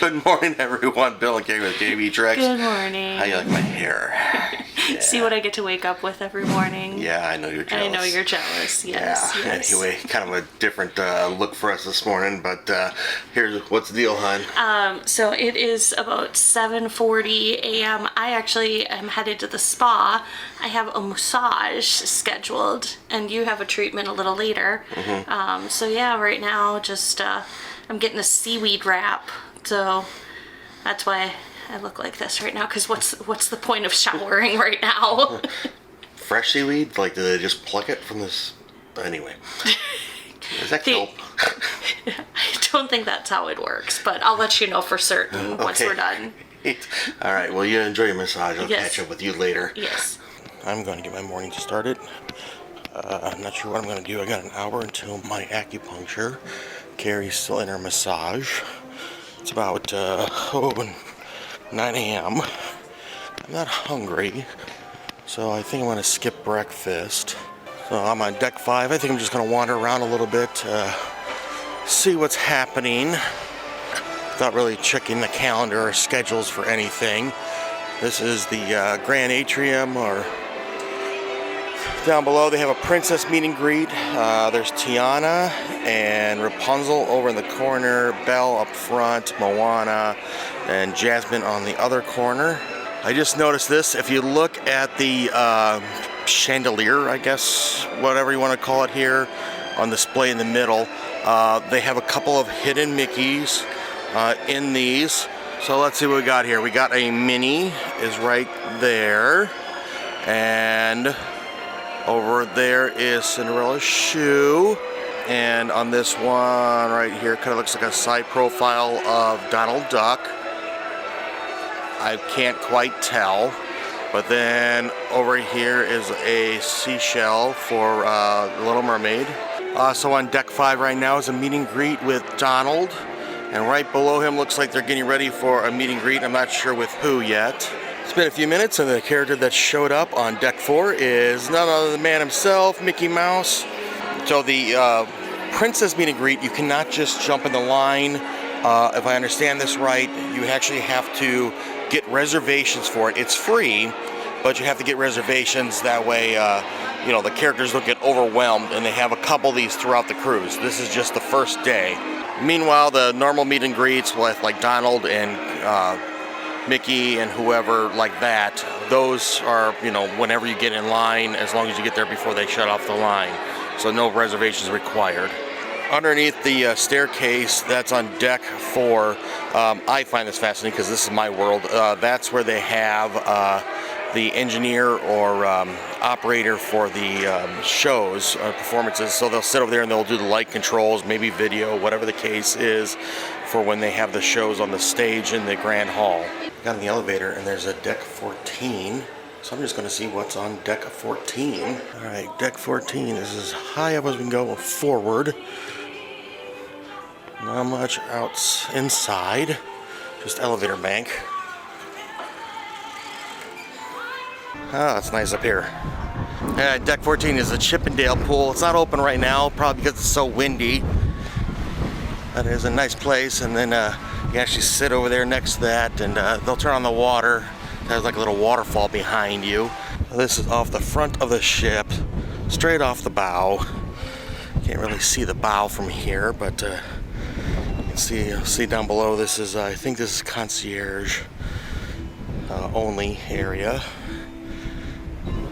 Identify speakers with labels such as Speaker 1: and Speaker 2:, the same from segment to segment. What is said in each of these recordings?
Speaker 1: Good morning, everyone. Bill and Kari with KB Tricks.
Speaker 2: Good morning.
Speaker 1: How you like my hair? Yeah.
Speaker 2: See what I get to wake up with every morning?
Speaker 1: Yeah, I know you're jealous.
Speaker 2: I know you're jealous, yes.
Speaker 1: Yeah,
Speaker 2: yes.
Speaker 1: Anyway, kind of a different look for us this morning, but here's what's the deal, hon?
Speaker 2: So it is about 7:40 a.m. I actually am headed to the spa. I have a massage scheduled, and you have a treatment a little later.
Speaker 1: Mm-hmm.
Speaker 2: So yeah, right now just I'm getting a seaweed wrap, so that's why I look like this right now, because what's the point of showering right now?
Speaker 1: Fresh seaweed? Like, do they just pluck it from this? Anyway. Is that kelp?
Speaker 2: I don't think that's how it works, but I'll let you know for certain once we're done.
Speaker 1: All right, well, you enjoy your massage. I'll
Speaker 2: Yes.
Speaker 1: catch up with you later.
Speaker 2: Yes.
Speaker 1: I'm going to get my morning started. I'm not sure what I'm going to do. I got an hour until my acupuncture. Kari's still in her massage. It's about 9 a.m. I'm not hungry, so I think I'm going to skip breakfast. So I'm on deck 5. I think I'm just going to wander around a little bit, see what's happening, without really checking the calendar or schedules for anything. This is the Grand Atrium, or down below they have a princess meet and greet. There's Tiana and Rapunzel over in the corner, Belle up front, Moana, and Jasmine on the other corner. I just noticed this. If you look at the chandelier, I guess, whatever you want to call it here, on display in the middle, they have a couple of hidden Mickeys in these. So let's see what we got here. We got a Minnie is right there, and over there is Cinderella's shoe, and on this one right here, kind of looks like a side profile of Donald Duck. I can't quite tell. But then over here is a seashell for Little Mermaid. So on deck 5 right now is a meet and greet with Donald, and right below him looks like they're getting ready for a meet and greet. I'm not sure with who yet. It's been a few minutes, and the character that showed up on deck 4 is none other than the man himself, Mickey Mouse. So the princess meet and greet, you cannot just jump in the line. If I understand this right, you actually have to get reservations for it. It's free, but you have to get reservations. That way, the characters don't get overwhelmed, and they have a couple of these throughout the cruise. This is just the first day. Meanwhile, the normal meet and greets with like Donald and Mickey and whoever like that, those are, whenever you get in line, as long as you get there before they shut off the line. So no reservations required. Underneath the staircase that's on deck 4, I find this fascinating because this is my world. That's where they have the engineer or operator for the shows, performances. So they'll sit over there and they'll do the light controls, maybe video, whatever the case is, for when they have the shows on the stage in the Grand Hall. Got in the elevator and there's a deck 14. So I'm just going to see what's on deck 14. All right, deck 14 is as high up as we can go forward. Not much inside, just elevator bank. Ah, it's nice up here. Deck 14 is a Chippendale pool. It's not open right now, probably because it's so windy. That is a nice place, and then you actually sit over there next to that, and they'll turn on the water. There's like a little waterfall behind you. This is off the front of the ship, straight off the bow. Can't really see the bow from here, but you can see down below. This is, I think this is concierge only area,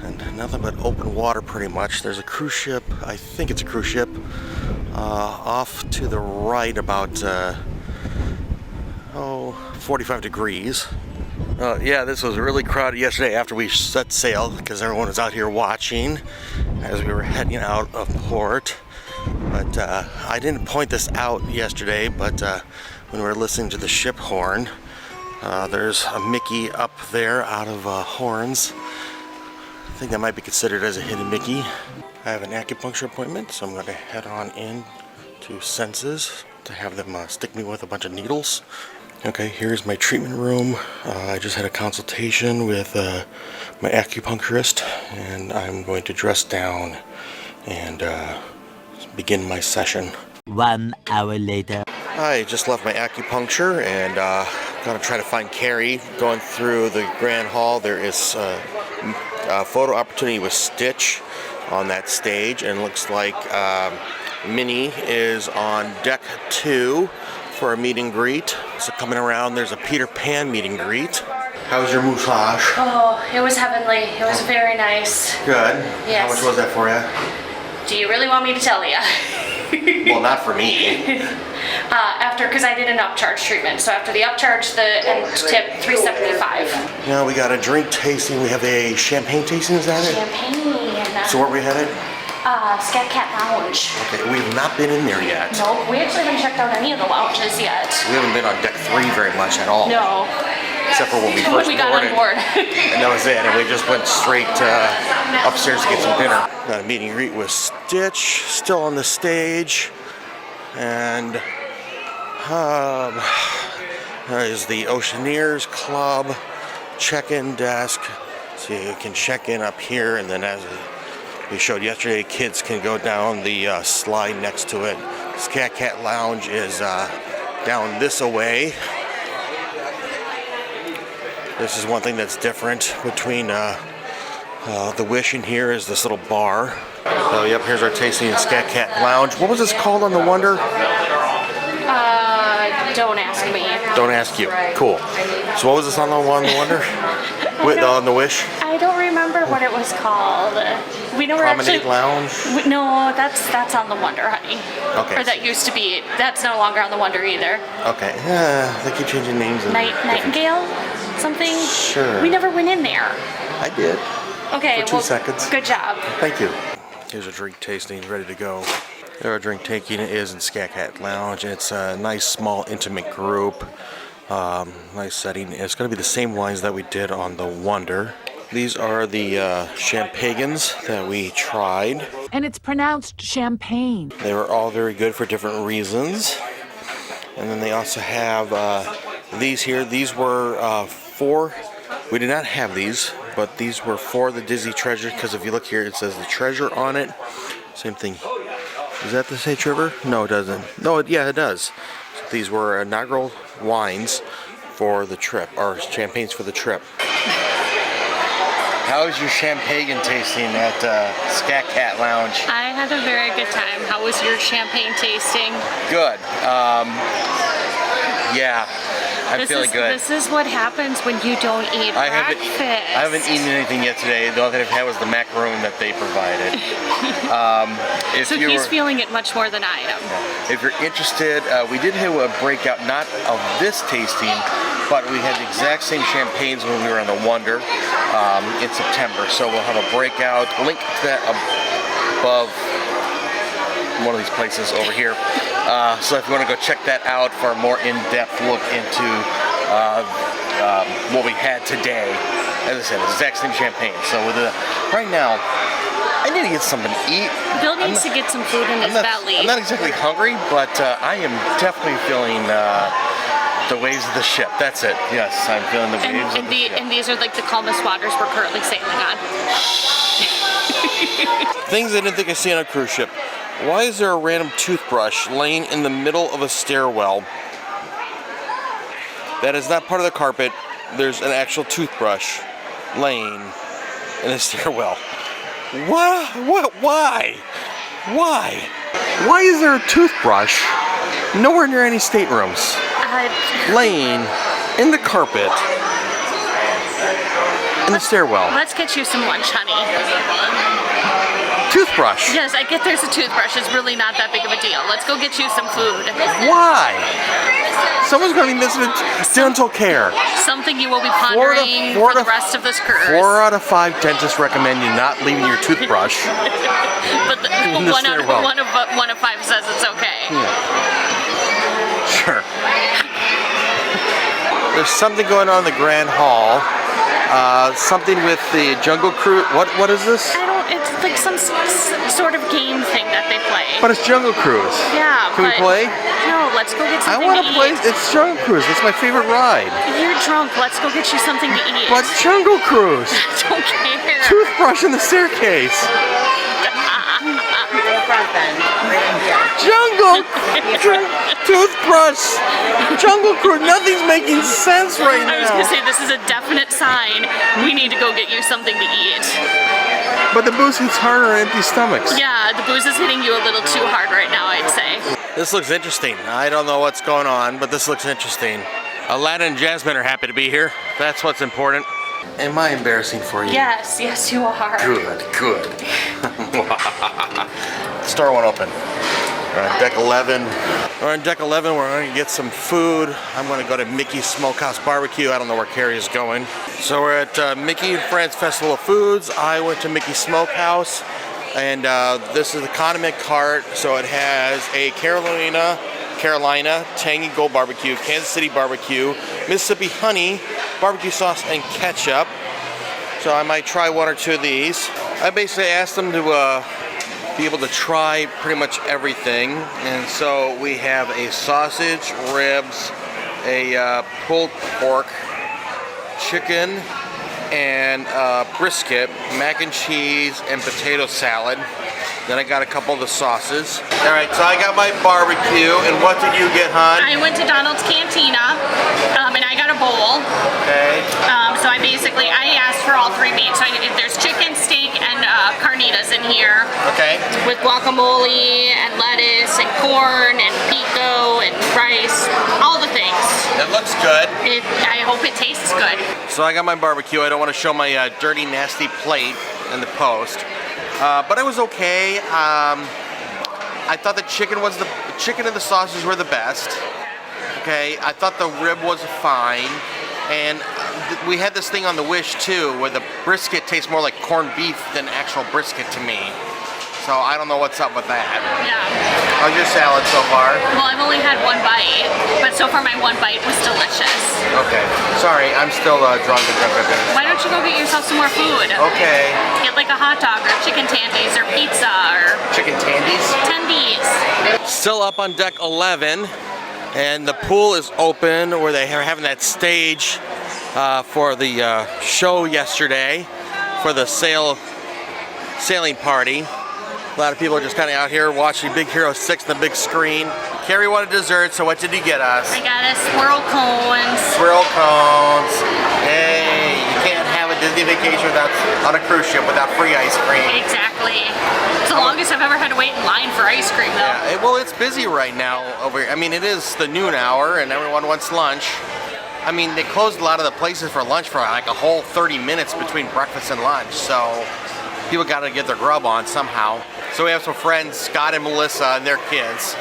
Speaker 1: and nothing but open water pretty much. There's a cruise ship. I think it's a cruise ship off to the right about 45 degrees. Yeah, this was really crowded yesterday after we set sail because everyone was out here watching as we were heading out of port. But I didn't point this out yesterday, but when we were listening to the ship horn, there's a Mickey up there out of horns. I think that might be considered as a hidden Mickey. I have an acupuncture appointment, so I'm going to head on in to Senses to have them stick me with a bunch of needles. Okay, here's my treatment room. I just had a consultation with my acupuncturist, and I'm going to dress down and begin my session.
Speaker 3: 1 hour later.
Speaker 1: I just left my acupuncture and gonna try to find Kari. Going through the Grand Hall, there is a photo opportunity with Stitch on that stage, and looks like Minnie is on deck 2 for a meet and greet. So coming around, there's a Peter Pan meet and greet. How was your massage?
Speaker 2: Oh, it was heavenly. It was very nice.
Speaker 1: Good.
Speaker 2: Yes.
Speaker 1: How much was that for you?
Speaker 2: Do you really want me to tell you?
Speaker 1: Well, not for me.
Speaker 2: Because I did an upcharge treatment. So after the upcharge, the end tip, $375.
Speaker 1: Now we got a drink tasting. We have a champagne tasting, is that it?
Speaker 2: Champagne.
Speaker 1: So where are we headed?
Speaker 2: Scat Cat Lounge.
Speaker 1: Okay, we have not been in there yet.
Speaker 2: Nope, we actually haven't checked out any of the lounges yet.
Speaker 1: We haven't been on deck 3 very much at all.
Speaker 2: No.
Speaker 1: Except for when we first
Speaker 2: got
Speaker 1: boarded.
Speaker 2: on board.
Speaker 1: And that was it, and we just went straight upstairs to get some dinner. Got a meet and greet with Stitch, still on the stage. And there is the Oceaneers Club check-in desk. So you can check in up here, and then as we showed yesterday, kids can go down the slide next to it. Scat Cat Lounge is down this away. This is one thing that's different between the Wish and here is this little bar. So yep, here's our tasting in Scat Cat Lounge. What was this called on the Wonder?
Speaker 2: Don't ask me.
Speaker 1: Don't ask you. Cool. So what was this on the Wonder? On the Wish?
Speaker 2: I don't remember what it was called. We never
Speaker 1: Promenade Lounge?
Speaker 2: No, that's on the Wonder, honey.
Speaker 1: Okay.
Speaker 2: Or that used to be. That's no longer on the Wonder either.
Speaker 1: Okay. They keep changing names.
Speaker 2: Nightingale? Something?
Speaker 1: Sure.
Speaker 2: We never went in there.
Speaker 1: I did.
Speaker 2: Okay.
Speaker 1: For 2 seconds.
Speaker 2: Good job.
Speaker 1: Thank you. Here's a drink tasting, ready to go. Our drink taking is in Scat Cat Lounge. It's a nice, small, intimate group. Nice setting. It's going to be the same wines that we did on the Wonder. These are the champagnes that we tried.
Speaker 3: And it's pronounced champagne.
Speaker 1: They were all very good for different reasons. And then they also have these here. These were for, we did not have these, but these were for the Disney Treasure, because if you look here, it says the treasure on it. Same thing. Does that say Trevor? No, it doesn't. No, yeah, it does. So these were inaugural wines for the trip, or champagnes for the trip. How was your champagne tasting at Scat Cat Lounge?
Speaker 2: I had a very good time. How was your champagne tasting?
Speaker 1: Good. Yeah, I'm feeling good.
Speaker 2: This is what happens when you don't eat breakfast.
Speaker 1: I haven't eaten anything yet today. The only thing I've had was the macaroon that they provided.
Speaker 2: So he's feeling it much more than I am.
Speaker 1: If you're interested, we did have a breakout, not of this tasting, but we had the exact same champagnes when we were on the Wonder in September. So we'll have a breakout. Link to that above one of these places over here. So if you want to go check that out for a more in-depth look into what we had today. As I said, it's the exact same champagne. So with right now, I need to get something to eat.
Speaker 2: Bill needs to get some food in his belly.
Speaker 1: I'm not exactly hungry, but I am definitely feeling the waves of the ship. That's it. Yes, I'm feeling the waves of the ship.
Speaker 2: And these are like the calmest waters we're currently sailing on.
Speaker 1: Things I didn't think I'd see on a cruise ship. Why is there a random toothbrush laying in the middle of a stairwell? That is not part of the carpet. There's an actual toothbrush laying in a stairwell. What? Why? Why is there a toothbrush nowhere near any staterooms laying in the carpet in the stairwell?
Speaker 2: Let's get you some lunch, honey.
Speaker 1: Toothbrush.
Speaker 2: Yes, I get there's a toothbrush. It's really not that big of a deal. Let's go get you some food.
Speaker 1: Why? Someone's going to be missing dental care.
Speaker 2: Something you will be pondering for the rest of this cruise.
Speaker 1: 4 out of 5 dentists recommend you not leaving your toothbrush.
Speaker 2: But one of 5 says it's okay.
Speaker 1: Yeah. Sure. There's something going on in the Grand Hall. Something with the Jungle Cruise. What is this?
Speaker 2: It's like some sort of game thing that they play.
Speaker 1: But it's Jungle Cruise.
Speaker 2: Yeah.
Speaker 1: Can we play?
Speaker 2: No, let's go get something to eat.
Speaker 1: I want to play. It's Jungle Cruise. It's my favorite ride.
Speaker 2: You're drunk. Let's go get you something to eat.
Speaker 1: But Jungle Cruise.
Speaker 2: I don't care.
Speaker 1: Toothbrush in the staircase.
Speaker 4: front then, right in here.
Speaker 1: Jungle toothbrush. Jungle Cruise. Nothing's making sense right now.
Speaker 2: I was gonna say, this is a definite sign. We need to go get you something to eat.
Speaker 1: But the booze hits harder on empty stomachs.
Speaker 2: Yeah, the booze is hitting you a little too hard right now, I'd say.
Speaker 1: This looks interesting. I don't know what's going on, but this looks interesting. Aladdin and Jasmine are happy to be here. That's what's important. Am I embarrassing for you?
Speaker 2: Yes, yes you are.
Speaker 1: Good. Store won't open. We're on deck 11. We're on deck 11. We're going to get some food. I'm going to go to Mickey's Smokehouse Barbecue. I don't know where Kari is going. So we're at Mickey and Friends Festival of Foods. I went to Mickey's Smokehouse. And this is the condiment cart. So it has a Carolina Tangy Gold Barbecue, Kansas City Barbecue, Mississippi Honey, barbecue sauce, and ketchup. So I might try one or two of these. I basically asked them to be able to try pretty much everything. And so we have a sausage, ribs, a pulled pork, chicken, and brisket, mac and cheese, and potato salad. Then I got a couple of the sauces. All right, so I got my barbecue, and what did you get, hon?
Speaker 2: I went to Donald's Cantina, and I got a bowl.
Speaker 1: Okay.
Speaker 2: So I asked for all three meats. So there's chicken, steak, and carnitas in here.
Speaker 1: Okay.
Speaker 2: With guacamole, and lettuce, and corn, and pico, and rice, all the things.
Speaker 1: It looks good.
Speaker 2: I hope it tastes good.
Speaker 1: So I got my barbecue. I don't want to show my dirty, nasty plate in the post. But it was okay. I thought the chicken and the sausages were the best. Okay, I thought the rib was fine, and we had this thing on the Wish too, where the brisket tastes more like corned beef than actual brisket to me. So I don't know what's up with that.
Speaker 2: Yeah.
Speaker 1: How's your salad so far?
Speaker 2: Well, I've only had one bite, but so far my one bite was delicious.
Speaker 1: Okay. Sorry, I'm still drunk and drunk.
Speaker 2: Why don't you go get yourself some more food?
Speaker 1: Okay.
Speaker 2: Get like a hot dog or chicken tandies or pizza or
Speaker 1: Chicken tandies?
Speaker 2: tendies.
Speaker 1: Still up on deck 11, and the pool is open where they are having that stage for the show yesterday for the sailing party. A lot of people are just kind of out here watching Big Hero 6 on the big screen. Kari wanted dessert, so what did you get us?
Speaker 2: I got us swirl cones.
Speaker 1: Swirl cones. Hey, you can't have a Disney vacation on a cruise ship without free ice cream.
Speaker 2: Exactly. It's the longest I've ever had to wait in line for ice cream, though.
Speaker 1: Yeah, well, it's busy right now over here. I mean, it is the noon hour, and everyone wants lunch. I mean, they closed a lot of the places for lunch for like a whole 30 minutes between breakfast and lunch, so people got to get their grub on somehow. So we have some friends, Scott and Melissa and their kids,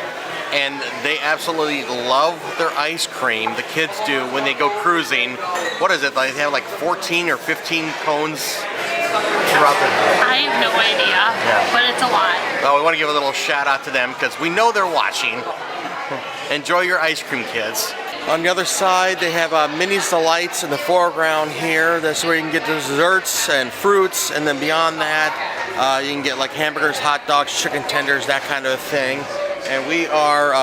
Speaker 1: and they absolutely love their ice cream. The kids do when they go cruising. What is it? They have like 14 or 15 cones throughout the...
Speaker 2: I have no idea, but it's a lot.
Speaker 1: Well, we want to give a little shout out to them because we know they're watching. Enjoy your ice cream, kids. On the other side, they have Minnie's Delights in the foreground here. That's where you can get desserts and fruits, and then beyond that, you can get like hamburgers, hot dogs, chicken tenders, that kind of thing. And we are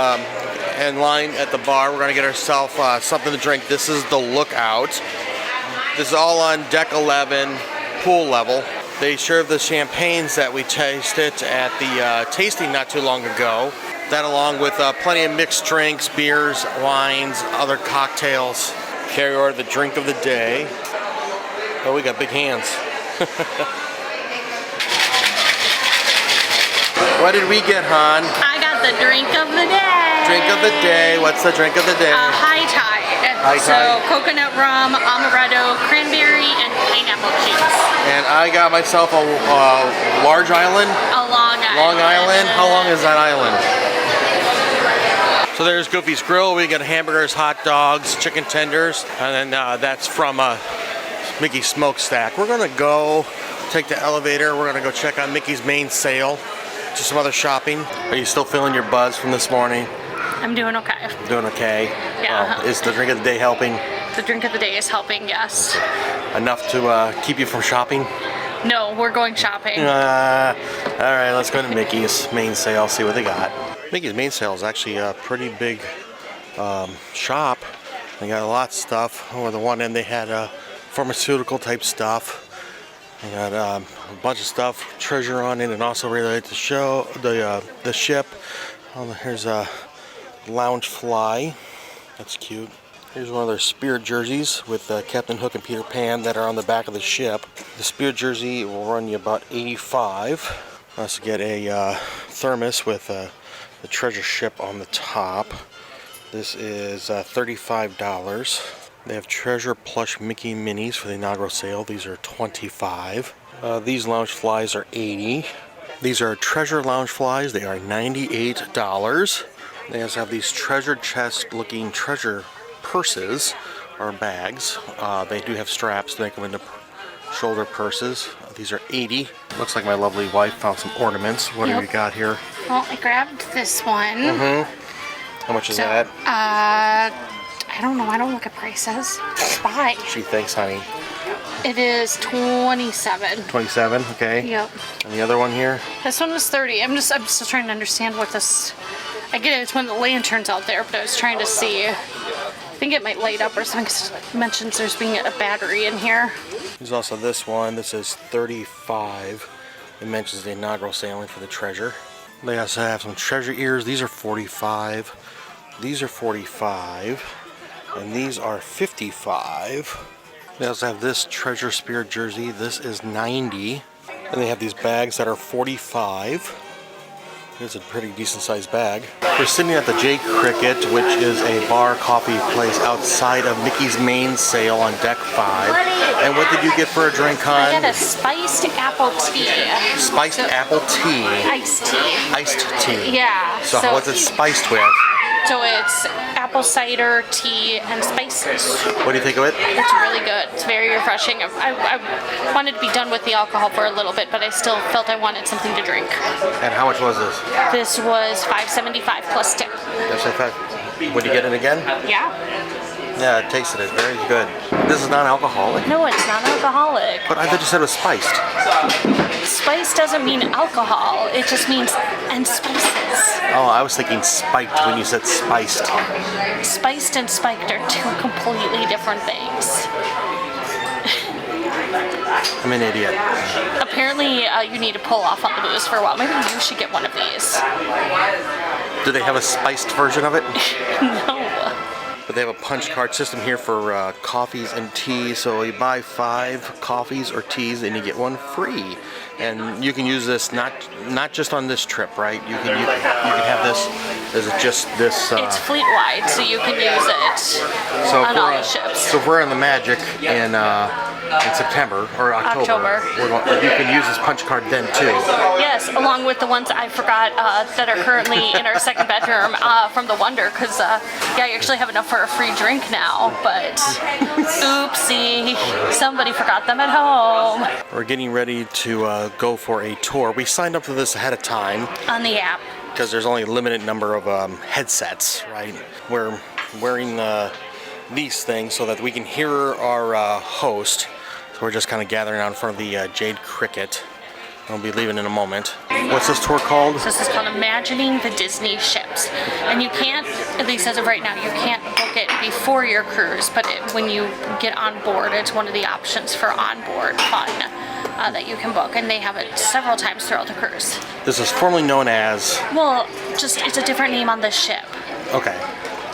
Speaker 1: in line at the bar. We're going to get ourselves something to drink. This is the Lookout. This is all on deck 11, pool level. They serve the champagnes that we tasted at the tasting not too long ago. That along with plenty of mixed drinks, beers, wines, other cocktails. Kari ordered the drink of the day. Oh, we got big hands. What did we get, hon?
Speaker 2: I got the drink of the day.
Speaker 1: Drink of the day. What's the drink of the day?
Speaker 2: High Tide.
Speaker 1: High
Speaker 2: So
Speaker 1: Tide.
Speaker 2: coconut rum, amaretto, cranberry, and pineapple juice.
Speaker 1: And I got myself a large island.
Speaker 2: A Long Island.
Speaker 1: Long Island? How long is that island? So there's Goofy's Grill. We got hamburgers, hot dogs, chicken tenders, and then that's from Mickey's Smokestack. We're gonna go take the elevator. We're gonna go check on Mickey's Mainsail. Do some other shopping. Are you still feeling your buzz from this morning?
Speaker 2: I'm doing okay.
Speaker 1: Doing okay?
Speaker 2: Yeah.
Speaker 1: Well, is the drink of the day helping?
Speaker 2: The drink of the day is helping, yes.
Speaker 1: Enough to keep you from shopping?
Speaker 2: No, we're going shopping.
Speaker 1: All right, let's go to Mickey's Mainsail, see what they got. Mickey's Mainsail is actually a pretty big shop. They got a lot of stuff. Over the one end they had pharmaceutical type stuff. We got a bunch of stuff, treasure on it, and also related to the ship. Here's a lounge fly. That's cute. Here's one of their Spirit jerseys with Captain Hook and Peter Pan that are on the back of the ship. The Spirit jersey will run you about $85. Also get a thermos with the treasure ship on the top. This is $35. They have treasure plush Mickey minis for the inaugural sale. These are $25. These lounge flies are $80. These are treasure lounge flies. They are $98. They also have these treasure chest looking treasure purses or bags. They do have straps to make them into shoulder purses. These are $80. Looks like my lovely wife found some ornaments. What do we got here?
Speaker 2: Well, I grabbed this one.
Speaker 1: How much is that?
Speaker 2: I don't know. I don't look at prices. Buy.
Speaker 1: She thinks, honey.
Speaker 2: It is $27.
Speaker 1: 27, okay.
Speaker 2: Yep.
Speaker 1: And the other one here?
Speaker 2: This one was $30. I'm still trying to understand what this. I get it. It's one of the lanterns out there, but I was trying to see. I think it might light up or something. 'Cause it mentions there's being a battery in here.
Speaker 1: There's also this one. This is $35. It mentions the inaugural sailing for the treasure. They also have some treasure ears. These are $45. These are $45. And these are $55. They also have this treasure spirit jersey. This is $90. And they have these bags that are $45. It's a pretty decent sized bag. We're sitting at the Jade Cricket, which is a bar coffee place outside of Mickey's Mainsail on deck 5. And what did you get for a drink, hon?
Speaker 2: I got a spiced apple tea.
Speaker 1: Spiced apple tea.
Speaker 2: Iced tea.
Speaker 1: Iced tea.
Speaker 2: Yeah.
Speaker 1: So what's it spiced with?
Speaker 2: So it's apple cider, tea, and spices.
Speaker 1: What do you think of it?
Speaker 2: It's really good. It's very refreshing. I wanted to be done with the alcohol for a little bit, but I still felt I wanted something to drink.
Speaker 1: And how much was this?
Speaker 2: This was $5.75 plus tip.
Speaker 1: That's $5. Would you get it again?
Speaker 2: Yeah.
Speaker 1: Yeah, it tasted it. Very good. This is non-alcoholic?
Speaker 2: No, it's not alcoholic.
Speaker 1: But I thought you said it was spiced.
Speaker 2: Spice doesn't mean alcohol. It just means and spices.
Speaker 1: Oh, I was thinking spiked when you said spiced.
Speaker 2: Spiced and spiked are two completely different things.
Speaker 1: I'm an idiot.
Speaker 2: Apparently, you need to pull off on the booze for a while. Maybe you should get one of these.
Speaker 1: Do they have a spiced version of it?
Speaker 2: No.
Speaker 1: But they have a punch card system here for coffees and teas. So you buy 5 coffees or teas and you get one free. And you can use this not just on this trip, right? You can have this. Is it just this?
Speaker 2: It's fleet wide, so you can use it on all the ships.
Speaker 1: So if we're on the Magic in September or October. You can use this punch card then too.
Speaker 2: Yes, along with the ones I forgot that are currently in our second bedroom from the Wonder, because yeah, you actually have enough for a free drink now, but oopsie, somebody forgot them at home.
Speaker 1: We're getting ready to go for a tour. We signed up for this ahead of time.
Speaker 2: On the app.
Speaker 1: Because there's only a limited number of headsets, right? We're wearing these things so that we can hear our host. So we're just kind of gathering out in front of the Jade Cricket. We'll be leaving in a moment. What's this tour called?
Speaker 2: This is called Imagining the Disney Ships. And you can't, at least as of right now, you can't book it before your cruise, but when you get on board, it's one of the options for onboard fun that you can book. And they have it several times throughout the cruise.
Speaker 1: This is formerly known as...
Speaker 2: Well, just it's a different name on the ship.
Speaker 1: Okay.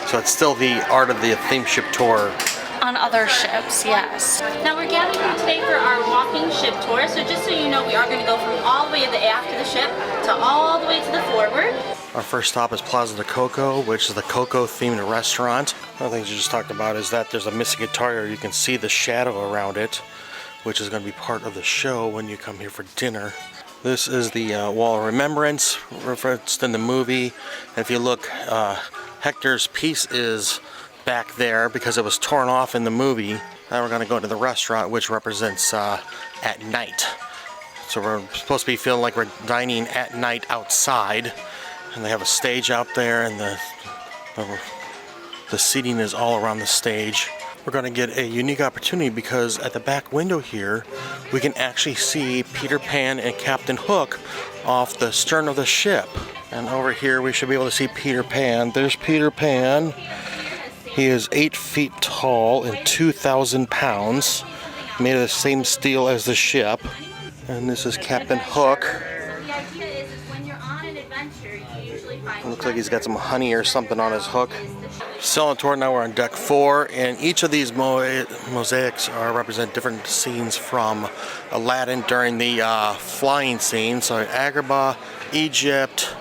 Speaker 1: So it's still the Art of the Theme Ship Tour.
Speaker 2: On other ships, yes. Now we're gathering here today for our walking ship tour. So just so you know, we are going to go from all the way to the aft of the ship to all the way to the forward.
Speaker 1: Our first stop is Plaza de Coco, which is the Coco themed restaurant. One of the things you just talked about is that there's a missing guitar. You can see the shadow around it, which is going to be part of the show when you come here for dinner. This is the Wall of Remembrance referenced in the movie. And if you look, Hector's piece is back there because it was torn off in the movie. Now we're going to go to the restaurant, which represents at night. So we're supposed to be feeling like we're dining at night outside. And they have a stage out there, and the seating is all around the stage. We're going to get a unique opportunity because at the back window here, we can actually see Peter Pan and Captain Hook off the stern of the ship. And over here, we should be able to see Peter Pan. There's Peter Pan. He is 8 feet tall and 2,000 pounds. made of the same steel as the ship. And this is Captain Hook.
Speaker 4: The idea is when you're on an adventure, you usually find
Speaker 1: Looks like he's got some honey or something on his hook. Still on tour, now we're on deck 4, and each of these mosaics represent different scenes from Aladdin during the flying scene. So Agrabah, Egypt,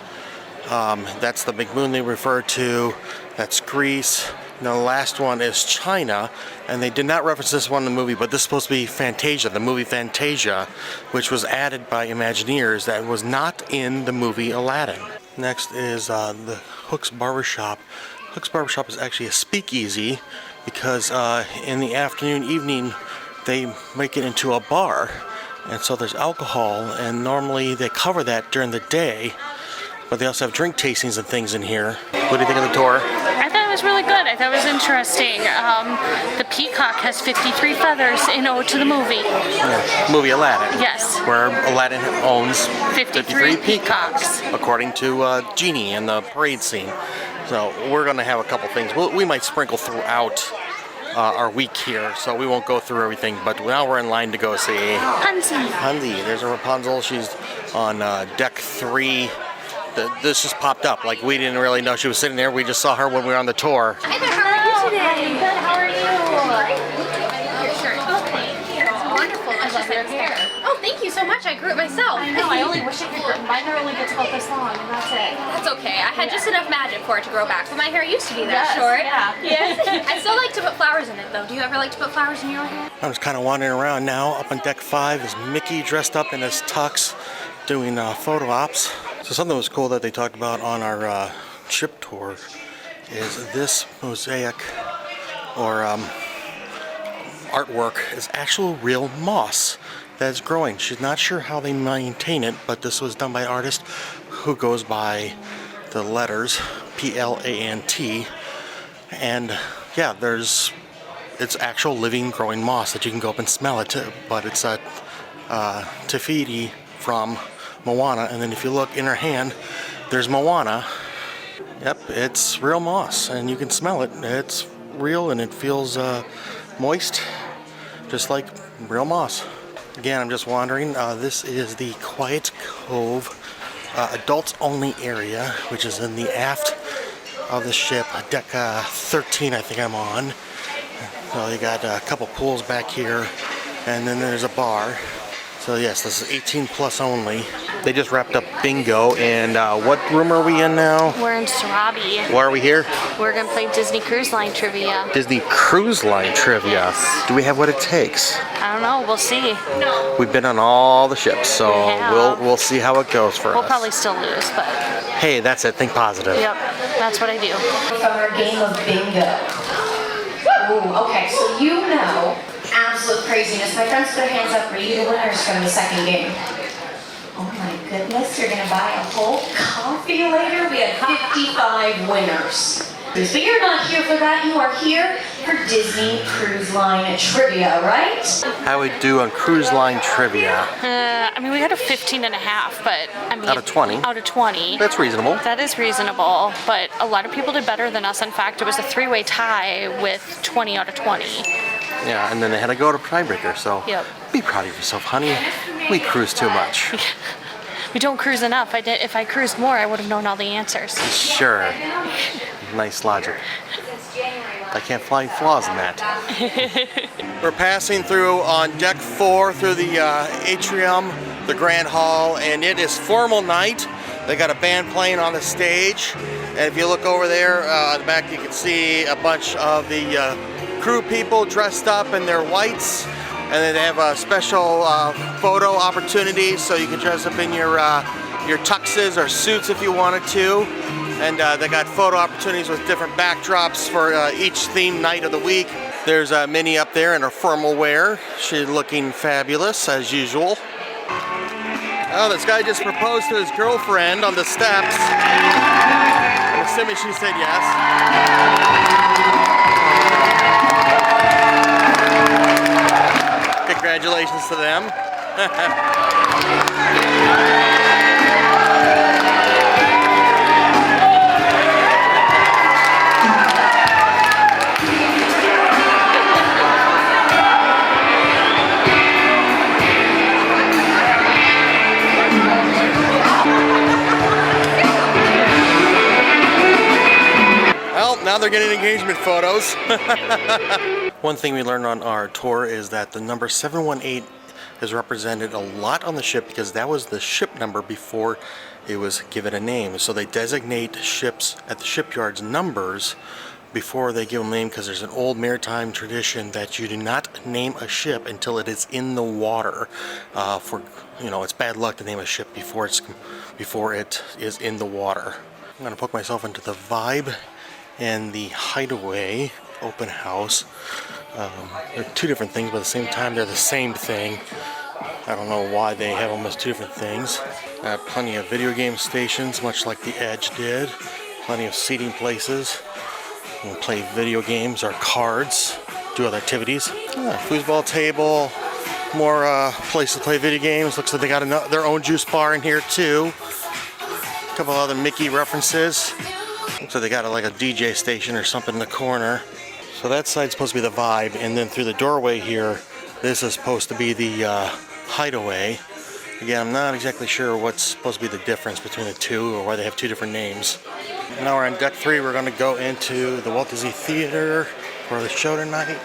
Speaker 1: that's the big moon they refer to, that's Greece. And the last one is China, and they did not reference this one in the movie, but this is supposed to be Fantasia, the movie Fantasia, which was added by Imagineers that was not in the movie Aladdin. Next is the Hook's Barbershop. Hook's Barbershop is actually a speakeasy because in the afternoon, evening, they make it into a bar. And so there's alcohol, and normally they cover that during the day, but they also have drink tastings and things in here. What do you think of the tour?
Speaker 2: I thought it was really good. I thought it was interesting. The peacock has 53 feathers in ode to the movie.
Speaker 1: Yeah, movie Aladdin.
Speaker 2: Yes.
Speaker 1: Where Aladdin owns
Speaker 2: 53 peacocks.
Speaker 1: according to Genie in the parade scene. So we're going to have a couple things. We might sprinkle throughout our week here, so we won't go through everything. But now we're in line to go see
Speaker 2: Hansi.
Speaker 1: There's a Rapunzel. She's on deck 3. This just popped up. Like, we didn't really know she was sitting there. We just saw her when we were on the tour.
Speaker 4: Hi there, how are you today? Good, how are you? Your shirt. Oh, thank you. It's wonderful. I love your hair. Oh, thank you so much. I grew it myself.
Speaker 2: I know, I only wish I could grow. Mine only gets about this long, and that's it.
Speaker 4: That's okay. I had just enough magic for it to grow back, but my hair used to be that
Speaker 2: Yes,
Speaker 4: short.
Speaker 2: yeah.
Speaker 4: Yes. I still like to put flowers in it, though. Do you ever like to put flowers in your hair?
Speaker 1: I'm just kind of wandering around now. Up on deck 5 is Mickey dressed up in his tux doing photo ops. So something was cool that they talked about on our ship tour is this mosaic or artwork is actual real moss that is growing. She's not sure how they maintain it, but this was done by an artist who goes by the letters Plant. And yeah, it's actual living growing moss that you can go up and smell it, but it's a Tafiti from Moana, and then if you look in her hand, there's Moana. Yep, it's real moss, and you can smell it. It's real, and it feels moist, just like real moss. Again, I'm just wandering. This is the Quiet Cove adults-only area, which is in the aft of the ship, deck 13, I think I'm on. So you got a couple pools back here, and then there's a bar. So yes, this is 18 plus only. They just wrapped up bingo, and what room are we in now?
Speaker 2: We're in Sarabi.
Speaker 1: Why are we here?
Speaker 2: We're gonna play Disney Cruise Line trivia.
Speaker 1: Disney Cruise Line trivia. Do we have what it takes?
Speaker 2: I don't know. We'll see.
Speaker 1: We've been on all the ships, so
Speaker 2: We have.
Speaker 1: we'll see how it goes for
Speaker 2: We'll
Speaker 1: us.
Speaker 2: probably still lose, but
Speaker 1: Hey, that's it. Think positive.
Speaker 2: yep, that's what I do.
Speaker 5: From our game of bingo. Ooh, okay, so you know absolute craziness. My friends, put their hands up for you, the winners from the second game. Oh my goodness, you're gonna buy a whole coffee later? We had 55 winners. But you're not here for that, you are here for Disney Cruise Line trivia, right?
Speaker 1: How we do on Cruise Line trivia?
Speaker 2: I mean, we got a 15 and a half, but I mean,
Speaker 1: Out of 20?
Speaker 2: Out of 20.
Speaker 1: That's reasonable.
Speaker 2: That is reasonable, but a lot of people did better than us. In fact, it was a 3-way tie with 20 out of 20.
Speaker 1: Yeah, and then they had to go to tiebreaker, so
Speaker 2: Yep.
Speaker 1: be proud of yourself, honey. We cruise too much.
Speaker 2: We don't cruise enough. If I cruised more, I would have known all the answers.
Speaker 1: Sure. Nice logic. I can't find flaws in that. We're passing through on deck 4 through the atrium, the Grand Hall, and it is formal night. They got a band playing on the stage, and if you look over there at the back, you can see a bunch of the crew people dressed up in their whites, and then they have a special photo opportunity, so you can dress up in your tuxes or suits if you wanted to. And they got photo opportunities with different backdrops for each theme night of the week. There's Minnie up there in her formal wear. She's looking fabulous as usual. Oh, this guy just proposed to his girlfriend on the steps. I'm assuming she said yes. Congratulations to them. now they're getting engagement photos. One thing we learned on our tour is that the number 718 is represented a lot on the ship because that was the ship number before it was given a name. So they designate ships at the shipyards numbers before they give them a name, because there's an old maritime tradition that you do not name a ship until it is in the water. It's bad luck to name a ship before it is in the water. I'm gonna poke myself into the Vibe and the Hideaway open house. They're two different things, but at the same time they're the same thing. I don't know why they have them as two different things. Plenty of video game stations, much like the Edge did. Plenty of seating places. You can play video games or cards, do other activities. Foosball table, more places to play video games. Looks like they got their own juice bar in here too. A couple other Mickey references. Looks like they got like a DJ station or something in the corner. So that side's supposed to be the Vibe, and then through the doorway here, this is supposed to be the Hideaway. Again, I'm not exactly sure what's supposed to be the difference between the two or why they have two different names. Now we're on deck 3. We're going to go into the Walt Disney Theater for the show tonight.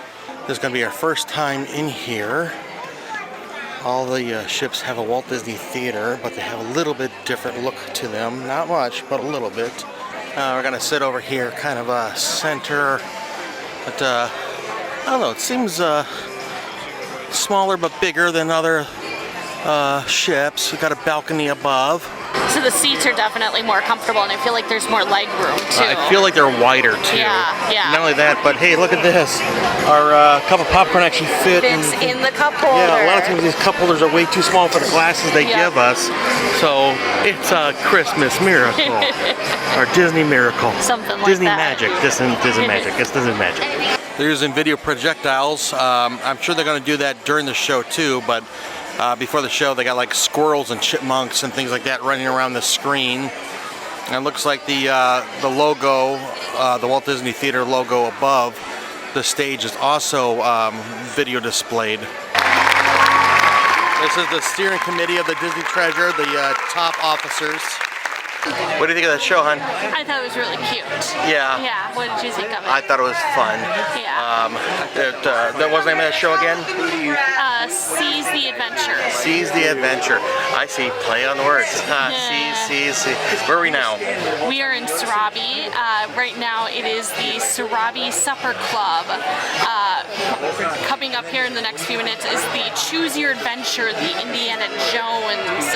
Speaker 1: This is going to be our first time in here. All the ships have a Walt Disney Theater, but they have a little bit different look to them. Not much, but a little bit. We're going to sit over here, kind of center. But I don't know, it seems smaller but bigger than other ships. We've got a balcony above.
Speaker 2: So the seats are definitely more comfortable, and I feel like there's more leg room too.
Speaker 1: I feel like they're wider too.
Speaker 2: Yeah.
Speaker 1: Not only that, but hey, look at this. Our cup of popcorn actually fits
Speaker 2: in the cup holder.
Speaker 1: Yeah, a lot of times these cup holders are way too small for the glasses they give us. So it's a Christmas miracle. Or Disney miracle.
Speaker 2: Something like
Speaker 1: Disney
Speaker 2: that.
Speaker 1: magic. Disney magic. It's Disney magic. They're using video projectiles. I'm sure they're going to do that during the show too, but before the show they got like squirrels and chipmunks and things like that running around the screen. And it looks like the logo, the Walt Disney Theater logo above the stage is also video displayed. This is the steering committee of the Disney Treasure, the top officers. What do you think of that show, hon?
Speaker 2: I thought it was really cute.
Speaker 1: Yeah.
Speaker 2: Yeah. What did you think of it?
Speaker 1: I thought it was fun.
Speaker 2: Yeah.
Speaker 1: What was the name of that show again?
Speaker 2: Seize the Adventure.
Speaker 1: Seize the Adventure. I see. Play on the words. Seize. Where are we now?
Speaker 2: We are in Sarabi. Right now it is the Sarabi Supper Club. Coming up here in the next few minutes is the Choose Your Adventure, the Indiana Jones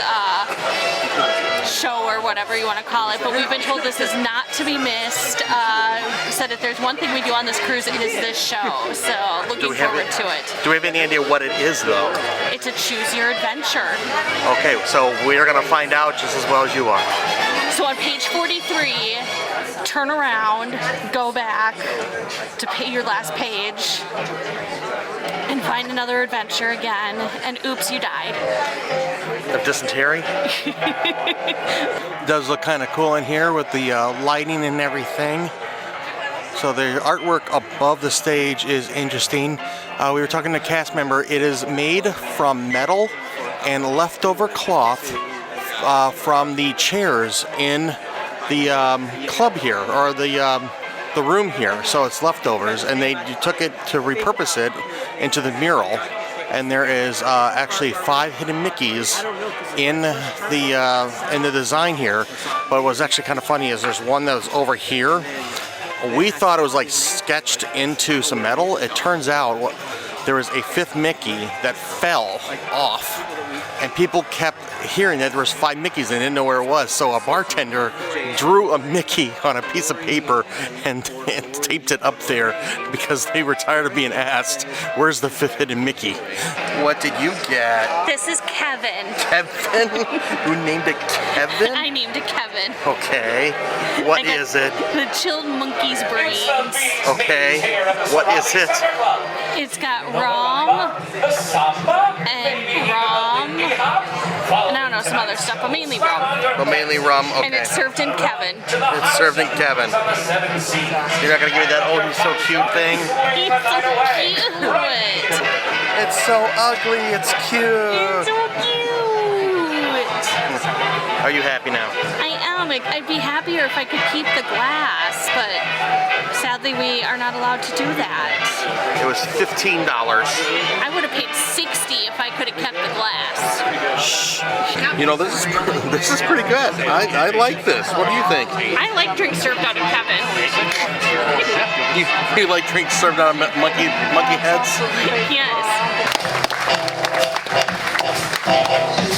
Speaker 2: show or whatever you want to call it. But we've been told this is not to be missed. Said if there's one thing we do on this cruise, it is this show. So looking forward to it.
Speaker 1: Do we have any idea what it is though?
Speaker 2: It's a Choose Your Adventure.
Speaker 1: Okay, so we're going to find out just as well as you are.
Speaker 2: So on page 43, turn around, go back to pay your last page, and find another adventure again, and oops, you died.
Speaker 1: Of dysentery? Does look kind of cool in here with the lighting and everything. So the artwork above the stage is interesting. We were talking to a cast member. It is made from metal and leftover cloth from the chairs in the club here, or the room here. So it's leftovers, and they took it to repurpose it into the mural. And there is actually 5 hidden Mickeys in the design here. But what's actually kind of funny is there's one that was over here. We thought it was like sketched into some metal. It turns out there was a 5th Mickey that fell off, and people kept hearing that there was 5 Mickeys and didn't know where it was. So a bartender drew a Mickey on a piece of paper and taped it up there because they were tired of being asked, "Where's the 5th hidden Mickey?" What did you get?
Speaker 2: This is Kevin.
Speaker 1: Kevin? You named it Kevin?
Speaker 2: I named it Kevin.
Speaker 1: Okay. What is it?
Speaker 2: The Chilled Monkeys Brains.
Speaker 1: Okay. What is it?
Speaker 2: It's got rum and rum, and I don't know, some other stuff, but mainly rum.
Speaker 1: But mainly rum, okay.
Speaker 2: And it's served in Kevin.
Speaker 1: It's served in Kevin. You're not gonna give me that "oh, he's so cute" thing?
Speaker 2: He's so cute.
Speaker 1: It's so ugly, it's cute.
Speaker 2: It's so cute.
Speaker 1: Are you happy now?
Speaker 2: I am. I'd be happier if I could keep the glass, but sadly we are not allowed to do that.
Speaker 1: It was $15.
Speaker 2: I would have paid $60 if I could have kept the glass.
Speaker 1: You know, this is pretty good. I like this. What do you think?
Speaker 2: I like drinks served out of heaven.
Speaker 1: You like drinks served out of monkey heads?
Speaker 2: Yes.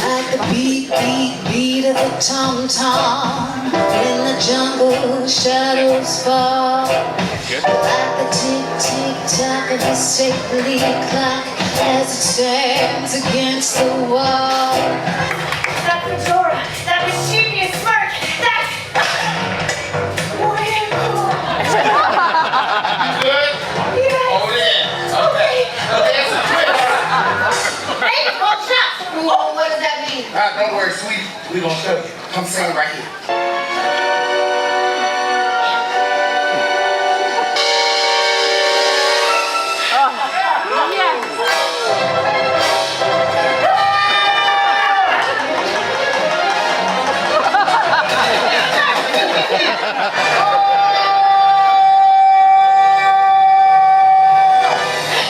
Speaker 6: Like the beat, beat, beat of the tom-tom. In the jungle, shadows fall. Like the tick-tick-tock of a stately clock as it stands against the wall.
Speaker 5: That fedora, that mischievous smirk, that...
Speaker 7: Good?
Speaker 5: Yes.
Speaker 7: Hold it. Okay. Okay, that's a twist.
Speaker 5: Hey, hold shut! Oh, what does that mean?
Speaker 7: Don't worry, sweetie. We gonna show you. Come say it right here.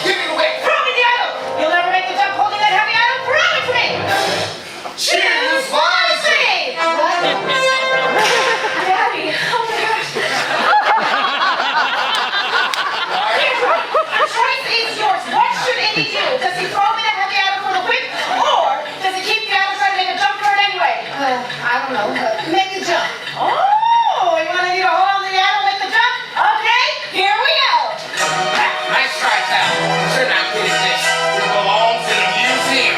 Speaker 7: Give me the whip.
Speaker 5: Throw me the idol! You'll never make the jump holding that heavy idol? Promise me!
Speaker 7: Choose wisely.
Speaker 5: What? Daddy, oh my gosh. The choice is yours. What should Indy do? Does he throw me the heavy idol for the whip? Or does he keep the idol trying to make a jump for it anyway? I don't know. Make the jump. Oh, you want me to hold on to the idol and make the jump? Okay, here we go.
Speaker 7: Nice try, pal. You're not good at this. It belongs in a museum.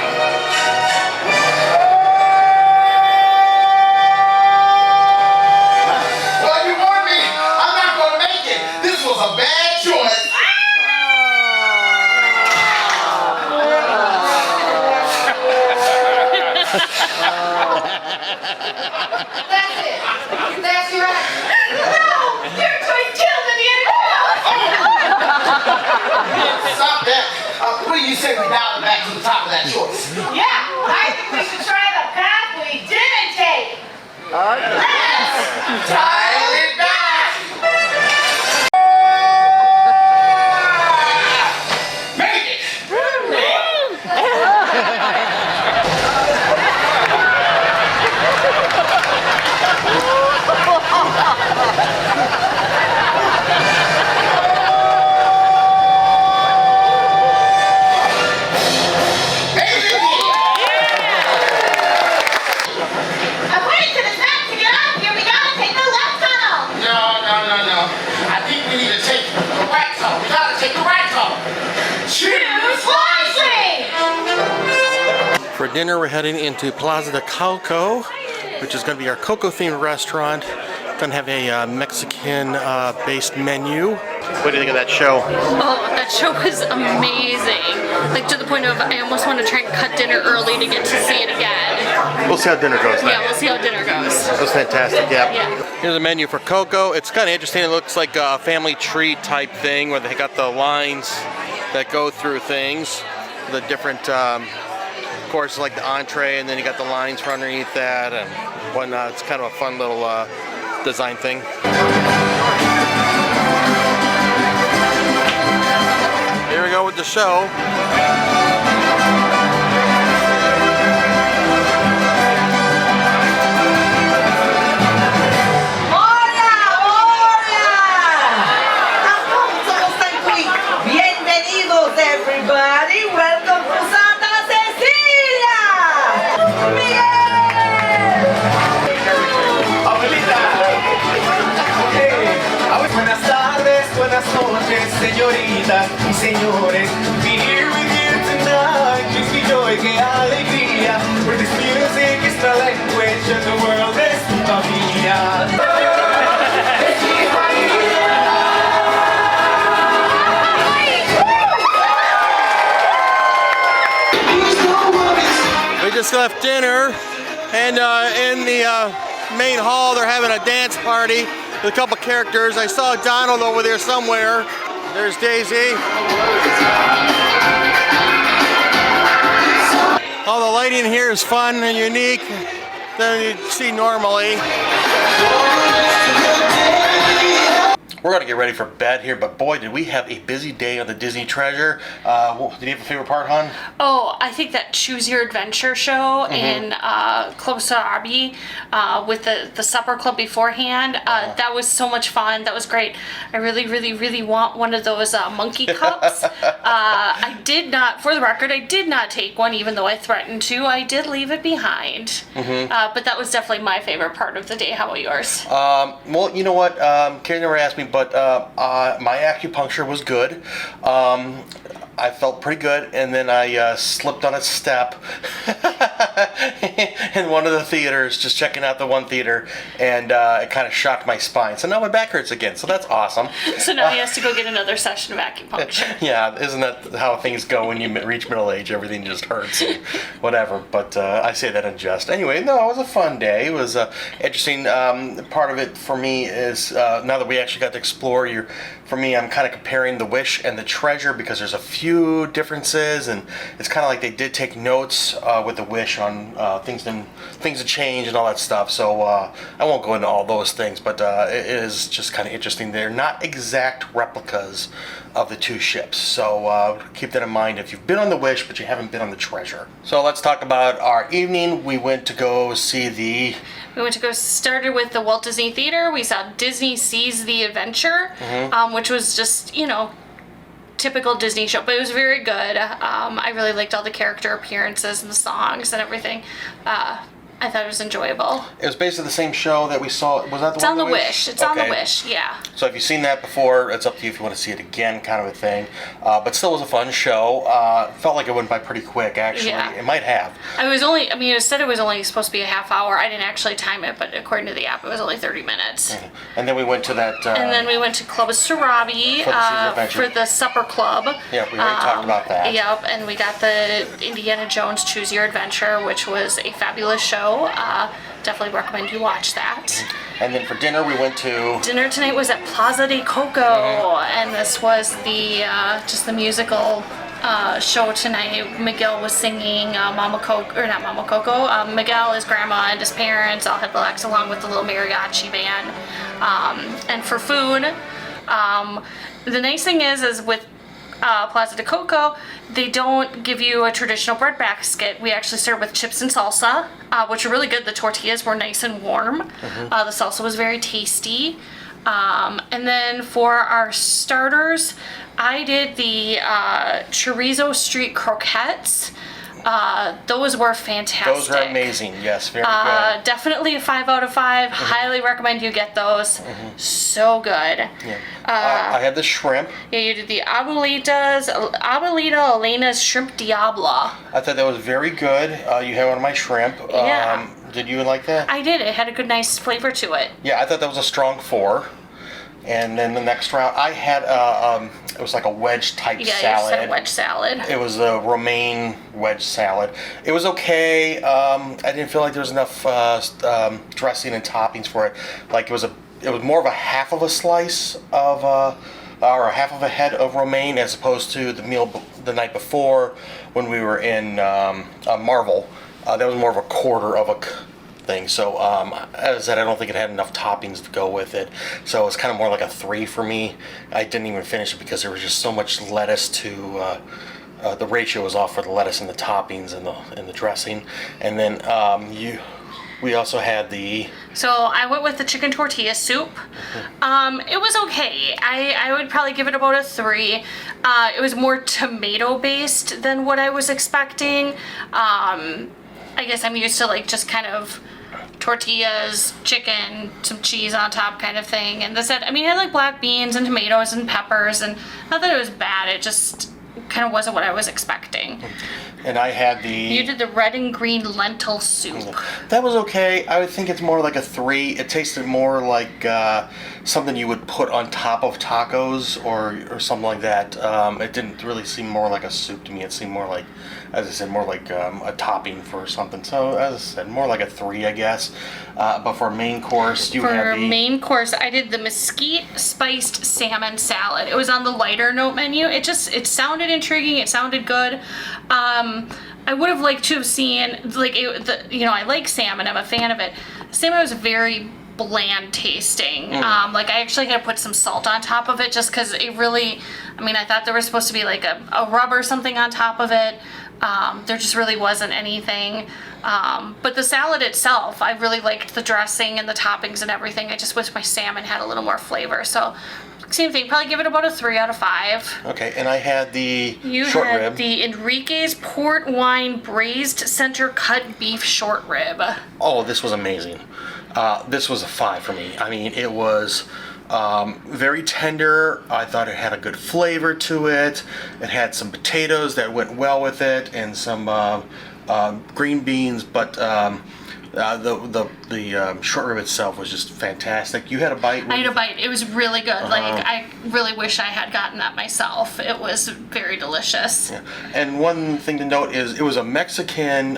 Speaker 7: Well, you warned me. I'm not gonna make it. This was a bad choice.
Speaker 5: That's it. That's your act. No! Your choice killed in the
Speaker 7: Stop that. What do you say we dial it back to the top of that choice?
Speaker 5: Yeah, I think we should try the path we didn't take. Let's
Speaker 7: Dial it back. Make it.
Speaker 5: According to the map, to get out of here, we gotta take the left tunnel.
Speaker 7: No. I think we need to take the right tunnel. We gotta take the right tunnel.
Speaker 5: Choose wisely.
Speaker 1: For dinner, we're heading into Plaza de Coco, which is going to be our cocoa-themed restaurant. Going to have a Mexican-based menu. What do you think of that show?
Speaker 2: Oh, that show was amazing. Like to the point of I almost want to try and cut dinner early to get to see it again.
Speaker 1: We'll see how dinner goes then.
Speaker 2: Yeah, we'll see how dinner goes.
Speaker 1: That was fantastic, yeah.
Speaker 2: Yeah.
Speaker 1: Here's a menu for Coco. It's kind of interesting. It looks like a family tree type thing where they got the lines that go through things. The different, of course, like the entree, and then you got the lines for underneath that and whatnot. It's kind of a fun little design thing. Here we go with the show.
Speaker 6: Bienvenidos everybody, welcome to Santa Cecilia! Miguel!
Speaker 8: Abuelita. Buenas tardes, buenas noches, señoritas y señores. Be here with you tonight. Gives me joy, qué alegría. For this music is the language of the world es tu familia.
Speaker 1: We just left dinner, and in the main hall they're having a dance party with a couple characters. I saw Donald over there somewhere. There's Daisy. All the lighting here is fun and unique. than you'd see normally. We're gonna get ready for bed here, but boy, did we have a busy day on the Disney Treasure. Did you have a favorite part, hon?
Speaker 2: Oh, I think that Choose Your Adventure show in Club Sarabi with the supper club beforehand. That was so much fun. That was great. I really, really, really want one of those monkey cups. I did not, for the record, I did not take one, even though I threatened to. I did leave it behind. But that was definitely my favorite part of the day. How about yours?
Speaker 1: Well, you know what? Kari never asked me, but my acupuncture was good. I felt pretty good, and then I slipped on a step in one of the theaters, just checking out the one theater, and it kind of shocked my spine. So now my back hurts again, so that's awesome.
Speaker 2: So now he has to go get another session of acupuncture.
Speaker 1: Yeah, isn't that how things go when you reach middle age? Everything just hurts and whatever, but I say that in jest. Anyway, no, it was a fun day. It was interesting. Part of it for me is, now that we actually got to explore, for me, I'm kind of comparing the Wish and the Treasure because there's a few differences, and it's kind of like they did take notes with the Wish on things to change and all that stuff. So I won't go into all those things, but it is just kind of interesting. They're not exact replicas of the two ships, so keep that in mind if you've been on the Wish but you haven't been on the Treasure. So let's talk about our evening. We went to go see
Speaker 2: started with the Walt Disney Theater. We saw Disney Sees the Adventure, which was just, typical Disney show, but it was very good. I really liked all the character appearances and the songs and everything. I thought it was enjoyable.
Speaker 1: It was basically the same show that we saw. Was that the
Speaker 2: It's
Speaker 1: one?
Speaker 2: on the Wish. It's on the Wish, yeah.
Speaker 1: So if you've seen that before, it's up to you if you want to see it again, kind of a thing. But still was a fun show. Felt like it went by pretty quick, actually.
Speaker 2: Yeah.
Speaker 1: It might have.
Speaker 2: It said it was only supposed to be a half hour. I didn't actually time it, but according to the app, it was only 30 minutes.
Speaker 1: And then we went to that...
Speaker 2: and then we went to Club Sarabi for the supper club.
Speaker 1: Yeah, we already talked about that.
Speaker 2: Yep, and we got the Indiana Jones Choose Your Adventure, which was a fabulous show. Definitely recommend you watch that.
Speaker 1: And then for dinner, we went to...
Speaker 2: Dinner tonight was at Plaza de Coco, and this was the just the musical show tonight. Miguel was singing Miguel, his grandma, and his parents all had relaxed along with the little mariachi band. And for food, the nice thing is with Plaza de Coco, they don't give you a traditional bread basket. We actually served with chips and salsa, which are really good. The tortillas were nice and warm. The salsa was very tasty. And then for our starters, I did the chorizo street croquettes. Those were fantastic.
Speaker 1: Those were amazing, yes, very good.
Speaker 2: Definitely a 5 out of 5. Highly recommend you get those. So good.
Speaker 1: Yeah. I had the shrimp.
Speaker 2: Yeah, you did the Abuelita Elena's Shrimp Diablo.
Speaker 1: I thought that was very good. You had one of my shrimp.
Speaker 2: Yeah.
Speaker 1: Did you like that?
Speaker 2: I did. It had a good, nice flavor to it.
Speaker 1: Yeah, I thought that was a strong 4. And then the next round, I had it was like a wedge type salad.
Speaker 2: Yeah, you said wedge salad.
Speaker 1: It was a romaine wedge salad. It was okay. I didn't feel like there was enough dressing and toppings for it. Like it was more of a half of a slice of or a half of a head of romaine as opposed to the meal the night before when we were in Marvel. That was more of a quarter of a thing. So as I said, I don't think it had enough toppings to go with it. So it's kind of more like a 3 for me. I didn't even finish it because there was just so much lettuce to the ratio was off for the lettuce and the toppings and the dressing. And then we also had the...
Speaker 2: So I went with the chicken tortilla soup. It was okay. I would probably give it about a 3. It was more tomato based than what I was expecting. I guess I'm used to like just kind of tortillas, chicken, some cheese on top kind of thing. And this had, it had like black beans and tomatoes and peppers, and not that it was bad, it just kind of wasn't what I was expecting.
Speaker 1: And I had the...
Speaker 2: You did the red and green lentil soup.
Speaker 1: That was okay. I would think it's more like a 3. It tasted more like something you would put on top of tacos or something like that. It didn't really seem more like a soup to me. It seemed more like, as I said, more like a topping for something. So, as I said, more like a 3, I guess. But for main course, you had the...
Speaker 2: For main course, I did the mesquite spiced salmon salad. It was on the lighter note menu. It sounded intriguing. It sounded good. I would have liked to have seen, like, I like salmon, I'm a fan of it. Salmon was very bland tasting. Like, I actually had to put some salt on top of it just because it really, I thought there was supposed to be like a rub or something on top of it. There just really wasn't anything. But the salad itself, I really liked the dressing and the toppings and everything. I just wish my salmon had a little more flavor. So same thing, probably give it about a 3 out of 5.
Speaker 1: Okay, and I had the
Speaker 2: You
Speaker 1: short
Speaker 2: had
Speaker 1: rib.
Speaker 2: the Enrique's Port Wine Braised Center Cut Beef Short Rib.
Speaker 1: Oh, this was amazing. This was a 5 for me. It was very tender. I thought it had a good flavor to it. It had some potatoes that went well with it, and some green beans. But the short rib itself was just fantastic. You had a bite.
Speaker 2: I had a bite. It was really good. Like, I really wish I had gotten that myself. It was very delicious.
Speaker 1: Yeah. And one thing to note is it was a Mexican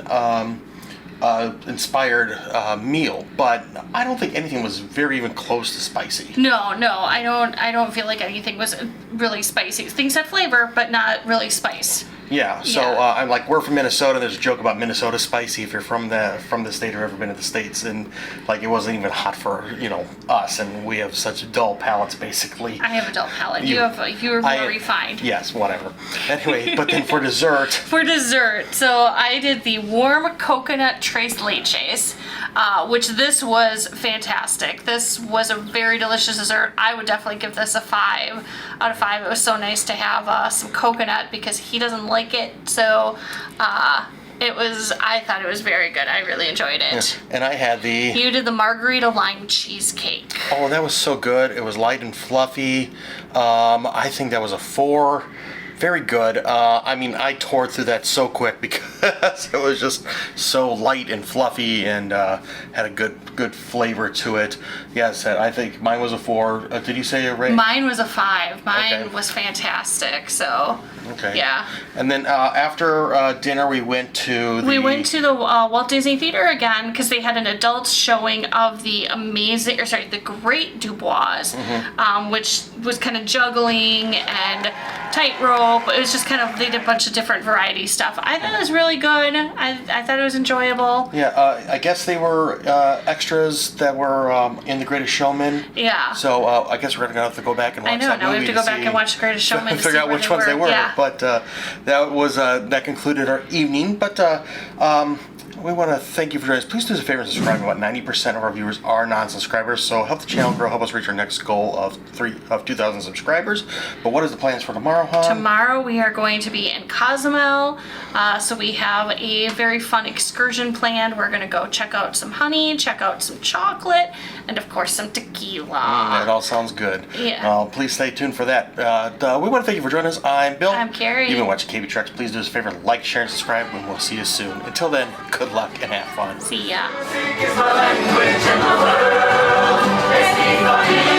Speaker 1: inspired meal, but I don't think anything was very even close to spicy.
Speaker 2: No, I don't feel like anything was really spicy. Things had flavor, but not really spice.
Speaker 1: Yeah, so
Speaker 2: Yeah.
Speaker 1: I'm like, we're from Minnesota. There's a joke about Minnesota spicy if you're from the state or ever been to the States, and like it wasn't even hot for us, and we have such dull palates basically.
Speaker 2: I have a dull palate. You're more refined.
Speaker 1: Yes, whatever. Anyway, but then for dessert.
Speaker 2: For dessert, so I did the warm coconut tres leches, which this was fantastic. This was a very delicious dessert. I would definitely give this a 5 out of 5. It was so nice to have some coconut because he doesn't like it, so I thought it was very good. I really enjoyed it.
Speaker 1: Yeah. And I had
Speaker 2: You did the margarita lime cheesecake.
Speaker 1: Oh, that was so good. It was light and fluffy. I think that was a 4. Very good. I tore through that so quick because it was just so light and fluffy and had a good flavor to it. Yes, I think mine was a 4. Did you say it right?
Speaker 2: Mine was a 5. Mine
Speaker 1: Okay.
Speaker 2: was fantastic. So,
Speaker 1: Okay.
Speaker 2: yeah.
Speaker 1: And then after dinner, we went to
Speaker 2: the Walt Disney Theater again because they had an adult showing of the the Great Dubois, which was kind of juggling and tightrope. It was just kind of, they did a bunch of different variety stuff. I thought it was really good. I thought it was enjoyable.
Speaker 1: Yeah, I guess they were extras that were in The Greatest Showman.
Speaker 2: Yeah.
Speaker 1: So I guess we're gonna have to go back and watch that movie.
Speaker 2: I know. Now we have to go back and watch The Greatest Showman to
Speaker 1: figure out
Speaker 2: see
Speaker 1: which ones they were.
Speaker 2: Yeah.
Speaker 1: But that concluded our evening. But we want to thank you for joining us. Please do us a favor and subscribe. About 90% of our viewers are non-subscribers, so help the channel grow, help us reach our next goal of 2,000 subscribers. But what is the plans for tomorrow, hon?
Speaker 2: Tomorrow we are going to be in Cozumel, so we have a very fun excursion planned. We're going to go check out some honey, check out some chocolate, and of course some tequila.
Speaker 1: That all sounds good.
Speaker 2: Yeah.
Speaker 1: Please stay tuned for that. We want to thank you for joining us. I'm Bill.
Speaker 2: I'm Kari.
Speaker 1: You've been watching KB Treks. Please do us a favor, like, share, and subscribe, and we'll see you soon. Until then, good luck and have fun.
Speaker 2: See ya.
Speaker 8: Music is my language and the world is deep.